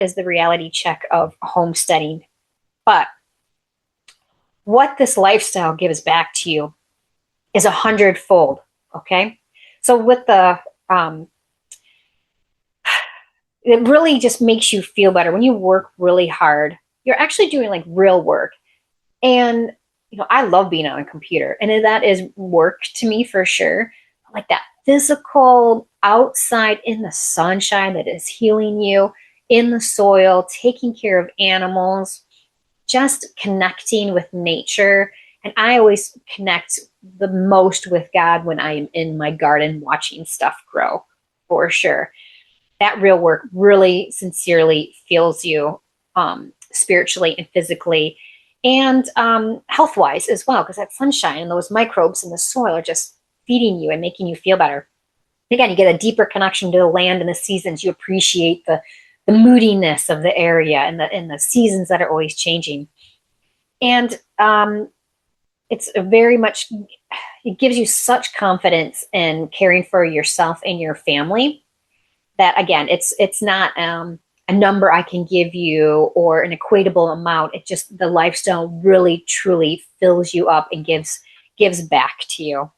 is the reality check of homesteading. But what this lifestyle gives back to you is 100-fold. Okay. So with the, it really just makes you feel better when you work really hard. You're actually doing like real work. And, you know, I love being on a computer, and that is work to me for sure. Like that physical outside in the sunshine that is healing you, in the soil, taking care of animals, just connecting with nature. And I always connect the most with God when I am in my garden watching stuff grow, for sure. That real work really sincerely fuels you spiritually and physically, and health-wise as well, because that sunshine and those microbes in the soil are just feeding you and making you feel better. Again, you get a deeper connection to the land and the seasons. You appreciate the moodiness of the area and the seasons that are always changing. And it's very much, it gives you such confidence in caring for yourself and your family that, again, it's not a number I can give you or an equatable amount. It just, the lifestyle really truly fills you up and gives back to you.